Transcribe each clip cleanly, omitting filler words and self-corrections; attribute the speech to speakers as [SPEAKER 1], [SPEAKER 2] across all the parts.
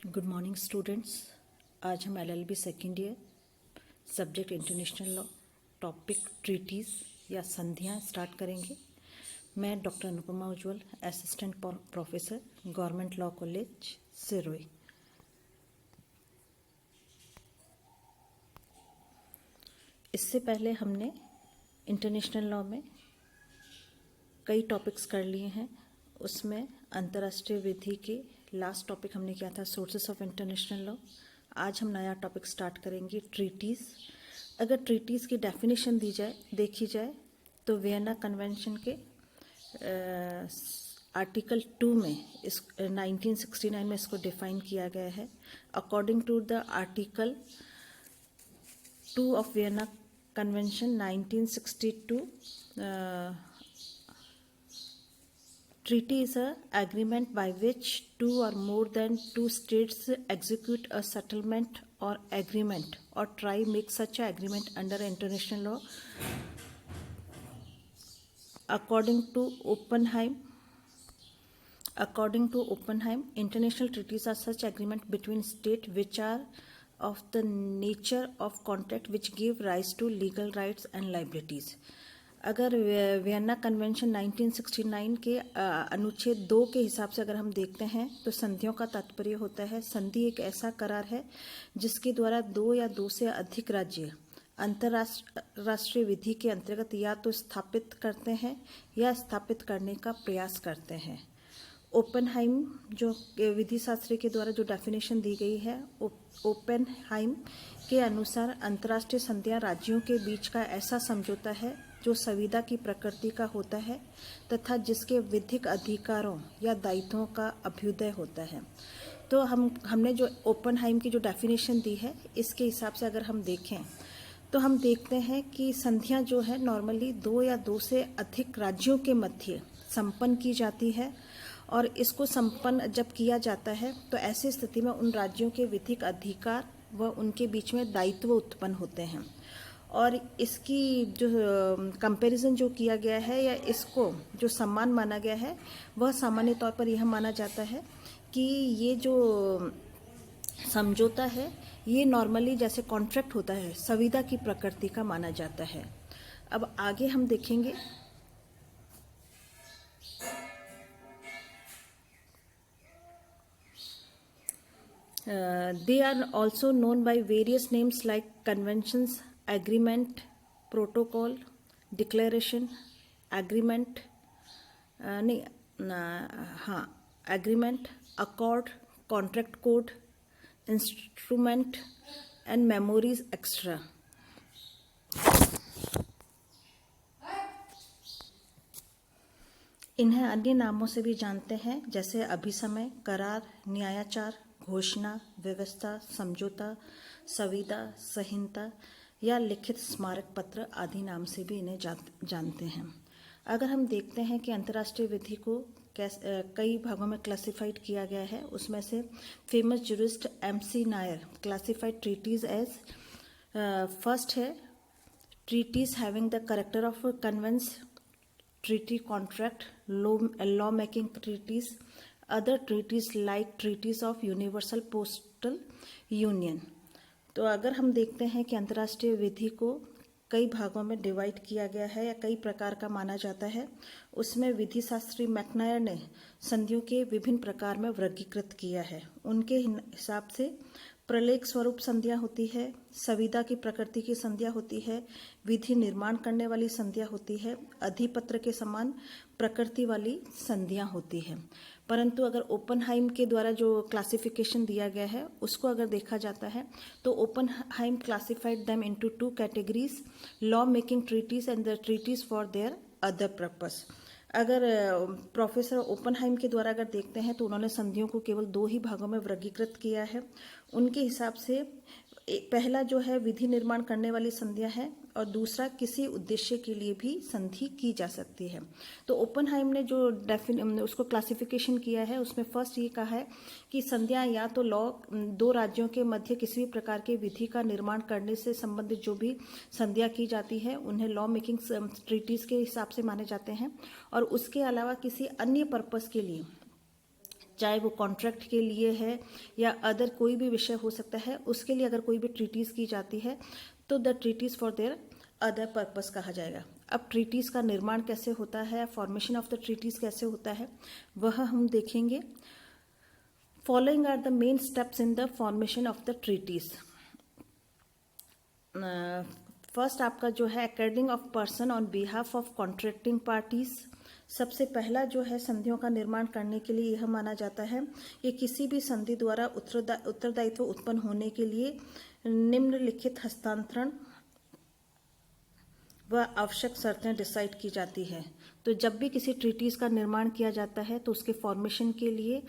[SPEAKER 1] Good morning students. आज हम LLB second year subject international law topic treaties या संधियां स्टार्ट करेंगे। मैं doctor Anupama Ujjwal, assistant professor, government law college Sirohi. इससे पहले हमने इंटरनेशनल लॉ में कई टॉपिक्स कर लिए हैं। उसमें अंतर्राष्ट्रीय विधि के लास्ट टॉपिक हमने किया था सोर्सेस ऑफ इंटरनेशनल लॉ। आज हम नया टॉपिक स्टार्ट करेंगे ट्रीटीज़। अगर ट्रीटीज़ की डेफिनेशन देखी जाए तो वियना कन्वेंशन के आर्टिकल 2 में 1969 में इसको डिफाइन किया गया है। According to the article 2 of Vienna convention 1962, treaty is an agreement by which two or more than two states execute a settlement or agreement or try make such an agreement under international law. According to Oppenheim, international treaties are such agreement between states which are of the nature of contract which give rise to legal rights and liabilities. अगर Vienna convention 1969 के अनुच्छेद 2 के हिसाब से अगर हम देखते हैं तो संधियों का तात्पर्य होता है, संधि एक ऐसा करार है जिसके द्वारा दो या दो से अधिक राज्य अंतर्राष्ट्रीय विधि के अंतर्गत या तो स्थापित करते हैं या स्थापित करने का प्रयास करते हैं। ओपेनहाइम जो विधि शास्त्री के द्वारा जो डेफिनेशन दी गई है, ओपेनहाइम के अनुसार अंतर्राष्ट्रीय संधियां राज्यों के बीच का ऐसा समझौता है जो संविदा की प्रकृति का होता है तथा जिसके विधिक अधिकारों या दायित्वों का अभ्युदय होता है। तो हमने जो ओपेनहाइम की जो डेफिनेशन दी है, इसके हिसाब से अगर हम देखें तो हम देखते हैं कि संधियां जो है नॉर्मली दो या दो से अधिक राज्यों के मध्य संपन्न की जाती है और इसको संपन्न जब किया जाता है तो ऐसी स्थिति में उन राज्यों के विधिक अधिकार व उनके बीच में दायित्व उत्पन्न होते हैं। और इसकी जो कंपैरिजन जो किया गया है या इसको जो सम्मान माना गया है वह सामान्य तौर पर यह माना जाता है कि ये जो समझौता है ये नॉर्मली जैसे कॉन्ट्रैक्ट होता है संविदा की प्रकृति का माना जाता है। अब आगे हम देखेंगे they are also known by various names like conventions, agreement, protocol, declaration, agreement, agreement, accord, contract code, instrument and memories extra. इन्हें अन्य नामों से भी जानते हैं जैसे अभिसमय, करार, न्यायाचार, घोषणा, व्यवस्था, समझौता, संविदा, संहिता या लिखित स्मारक पत्र आदि नाम से भी इन्हें जानते हैं। अगर हम देखते हैं कि अंतर्राष्ट्रीय विधि को कई भागों में क्लासिफाइड किया गया है, उसमें से famous jurist MC Nair classified treaties as first है treaties having the character of conveyance, treaty contract, law making treaties, other treaties like treaties of universal postal union। तो अगर हम देखते हैं कि अंतर्राष्ट्रीय विधि को कई भागों में डिवाइड किया गया है या कई प्रकार का माना जाता है, उसमें विधि शास्त्री मैकनायर ने संधियों के विभिन्न प्रकार में वर्गीकृत किया है। उनके हिसाब से प्रलेख स्वरूप संधियां होती है, संविदा की प्रकृति की संधियां होती है, विधि निर्माण करने वाली संधियां होती है, अधिपत्र के समान प्रकृति वाली संधियां होती है। परंतु अगर ओपेनहाइम के द्वारा जो क्लासिफिकेशन दिया गया है उसको अगर देखा जाता है तो Oppenheim classified them into 2 categories, law making treaties and the treaties for their other purpose. अगर प्रोफेसर ओपेनहाइम के द्वारा अगर देखते हैं तो उन्होंने संधियों को केवल 2 ही भागों में वर्गीकृत किया है। उनके हिसाब से पहला जो है विधि निर्माण करने वाली संधियां हैं और दूसरा किसी उद्देश्य के लिए भी संधि की जा सकती है। तो ओपेनहाइम ने जो उसको क्लासिफिकेशन किया है उसमें फर्स्ट ये कहा है कि संधियां या तो लॉ दो राज्यों के मध्य किसी भी प्रकार के विधि का निर्माण करने से संबंधित जो भी संधियां की जाती है उन्हें लॉ मेकिंग ट्रीटीज के हिसाब से माने जाते हैं और उसके अलावा किसी अन्य पर्पस के लिए चाहे वो कॉन्ट्रैक्ट के लिए है या अदर कोई भी विषय हो सकता है, उसके लिए अगर कोई भी ट्रीटीज़ की जाती है तो the treaties for their other purpose कहा जाएगा। अब ट्रीटीज़ का निर्माण कैसे होता है, फॉर्मेशन ऑफ द ट्रीटीज़ कैसे होता है, वह हम देखेंगे। Following are the main steps in the formation of the treaties. First आपका जो है according of person on behalf of contracting parties. सबसे पहला जो है संधियों का निर्माण करने के लिए यह माना जाता है कि किसी भी संधि द्वारा उत्तरदायित्व उत्पन्न होने के लिए निम्नलिखित हस्तांतरण व आवश्यक शर्तें डिसाइड की जाती है। तो जब भी किसी ट्रीटीज़ का निर्माण किया जाता है तो उसके फॉर्मेशन के लिए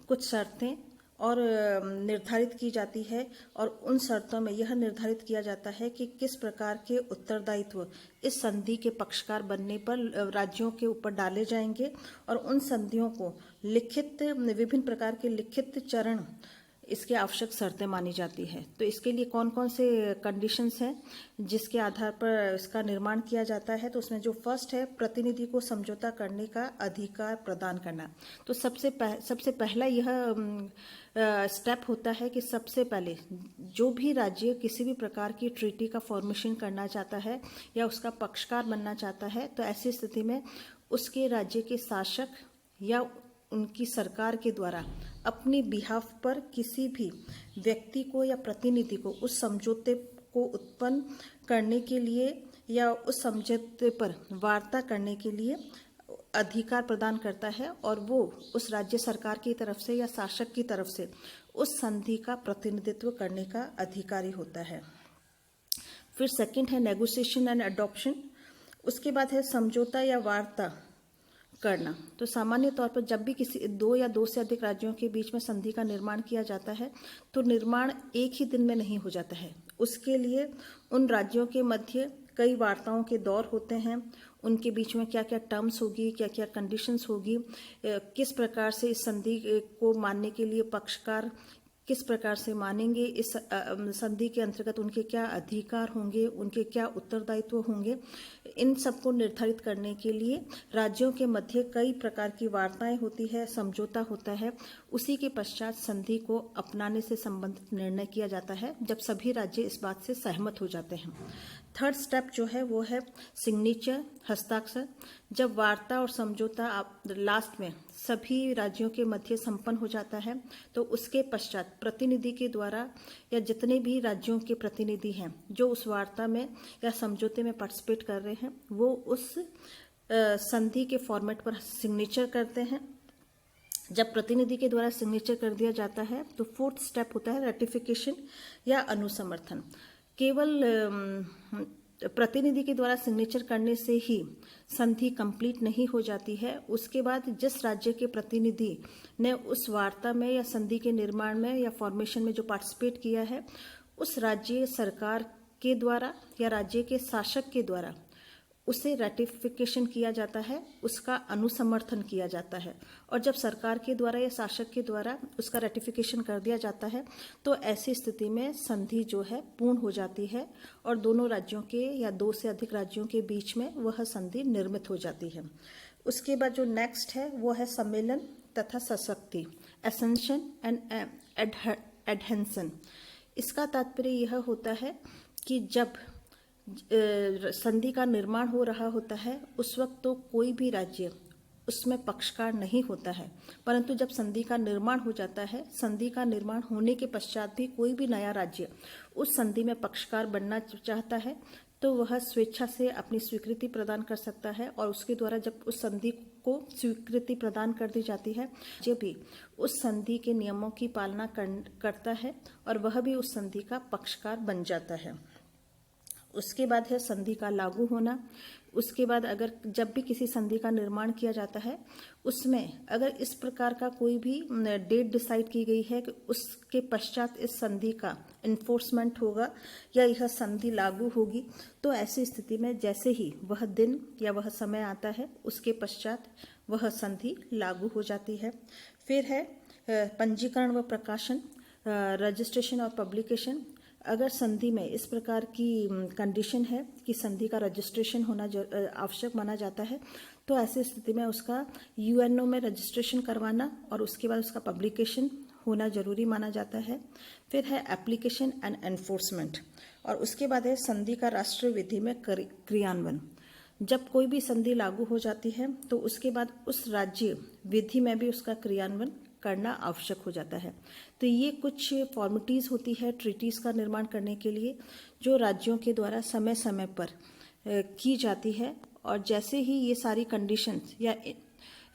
[SPEAKER 1] कुछ शर्तें और निर्धारित की जाती है, और उन शर्तों में यह निर्धारित किया जाता है कि किस प्रकार के उत्तरदायित्व इस संधि के पक्षकार बनने पर राज्यों के ऊपर डाले जाएंगे, और उन संधियों को लिखित विभिन्न प्रकार के लिखित चरण इसके आवश्यक शर्तें मानी जाती है। तो इसके लिए कौन कौन से कंडीशंस हैं जिसके आधार पर इसका निर्माण किया जाता है, तो उसमें जो फर्स्ट है प्रतिनिधि को समझौता करने का अधिकार प्रदान करना। तो सबसे पहला यह स्टेप होता है कि सबसे पहले जो भी राज्य किसी भी प्रकार की ट्रीटी का फॉर्मेशन करना चाहता है या उसका पक्षकार बनना चाहता है, तो ऐसी स्थिति में उसके राज्य के शासक या उनकी सरकार के द्वारा अपनी बिहाफ पर किसी भी व्यक्ति को या प्रतिनिधि को उस समझौते को उत्पन्न करने के लिए या उस समझौते पर वार्ता करने के लिए अधिकार प्रदान करता है, और वो उस राज्य सरकार की तरफ से या शासक की तरफ से उस संधि का प्रतिनिधित्व करने का अधिकारी होता है। फिर सेकंड है नेगोशिएशन एंड अडॉप्शन। उसके बाद है समझौता या वार्ता करना। तो सामान्य तौर पर जब भी किसी दो या दो से अधिक राज्यों के बीच में संधि का निर्माण किया जाता है तो निर्माण एक ही दिन में नहीं हो जाता है। उसके लिए उन राज्यों के मध्य कई वार्ताओं के दौर होते हैं, उनके बीच में क्या क्या टर्म्स होगी, क्या क्या कंडीशंस होगी, किस प्रकार से इस संधि को मानने के लिए पक्षकार किस प्रकार से मानेंगे, इस संधि के अंतर्गत उनके क्या अधिकार होंगे, उनके क्या उत्तरदायित्व होंगे, इन सबको निर्धारित करने के लिए राज्यों के मध्य कई प्रकार की वार्ताएं होती है, समझौता होता है। उसी के पश्चात संधि को अपनाने से संबंधित निर्णय किया जाता है जब सभी राज्य इस बात से सहमत हो जाते हैं। थर्ड स्टेप जो है वो है सिग्नेचर, हस्ताक्षर। जब वार्ता और समझौता लास्ट में सभी राज्यों के मध्य संपन्न हो जाता है तो उसके पश्चात प्रतिनिधि के द्वारा या जितने भी राज्यों के प्रतिनिधि हैं जो उस वार्ता में या समझौते में पार्टिसिपेट कर रहे हैं वो उस संधि के फॉर्मेट पर सिग्नेचर करते हैं। जब प्रतिनिधि के द्वारा सिग्नेचर कर दिया जाता है तो फोर्थ स्टेप होता है रेटिफिकेशन या अनुसमर्थन। केवल प्रतिनिधि के द्वारा सिग्नेचर करने से ही संधि कंप्लीट नहीं हो जाती है। उसके बाद जिस राज्य के प्रतिनिधि ने उस वार्ता में या संधि के निर्माण में या फॉर्मेशन में जो पार्टिसिपेट किया है उस राज्य सरकार के द्वारा या राज्य के शासक के द्वारा उसे रेटिफिकेशन किया जाता है, उसका अनुसमर्थन किया जाता है। और जब सरकार के द्वारा या शासक के द्वारा उसका रेटिफिकेशन कर दिया जाता है तो ऐसी स्थिति में संधि जो है पूर्ण हो जाती है और दोनों राज्यों के या दो से अधिक राज्यों के बीच में वह संधि निर्मित हो जाती है। उसके बाद जो नेक्स्ट है वो है सम्मेलन तथा सशक्ति, एसेंशन एंड एडहेंशन। इसका तात्पर्य यह होता है कि जब संधि का निर्माण हो रहा होता है उस वक्त तो कोई भी राज्य उसमें पक्षकार नहीं होता है, परंतु जब संधि का निर्माण हो जाता है, संधि का निर्माण होने के पश्चात भी कोई भी नया राज्य उस संधि में पक्षकार बनना चाहता है तो वह स्वेच्छा से अपनी स्वीकृति प्रदान कर सकता है, और उसके द्वारा जब उस संधि को स्वीकृति प्रदान कर दी जाती है जो भी उस संधि के नियमों की पालना करता है और वह भी उस संधि का पक्षकार बन जाता है। उसके बाद है संधि का लागू होना। उसके बाद अगर जब भी किसी संधि का निर्माण किया जाता है उसमें अगर इस प्रकार का कोई भी डेट डिसाइड की गई है कि उसके पश्चात इस संधि का इन्फोर्समेंट होगा या यह संधि लागू होगी, तो ऐसी स्थिति में जैसे ही वह दिन या वह समय आता है उसके पश्चात वह संधि लागू हो जाती है। फिर है पंजीकरण व प्रकाशन, रजिस्ट्रेशन और पब्लिकेशन। अगर संधि में इस प्रकार की कंडीशन है कि संधि का रजिस्ट्रेशन होना आवश्यक माना जाता है, तो ऐसी स्थिति में उसका यूएनओ में रजिस्ट्रेशन करवाना और उसके बाद उसका पब्लिकेशन होना जरूरी माना जाता है। फिर है एप्लीकेशन एंड एनफोर्समेंट, और उसके बाद है संधि का राष्ट्रीय विधि में क्रियान्वयन। जब कोई भी संधि लागू हो जाती है तो उसके बाद उस राज्य विधि में भी उसका क्रियान्वयन करना आवश्यक हो जाता है। तो ये कुछ फॉर्मेलिटीज़ होती है ट्रीटीज़ का निर्माण करने के लिए, जो राज्यों के द्वारा समय समय पर की जाती है, और जैसे ही ये सारी कंडीशंस या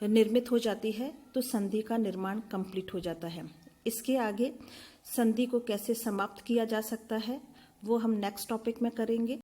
[SPEAKER 1] निर्मित हो जाती है तो संधि का निर्माण कंप्लीट हो जाता है। इसके आगे संधि को कैसे समाप्त किया जा सकता है वो हम नेक्स्ट टॉपिक में करेंगे।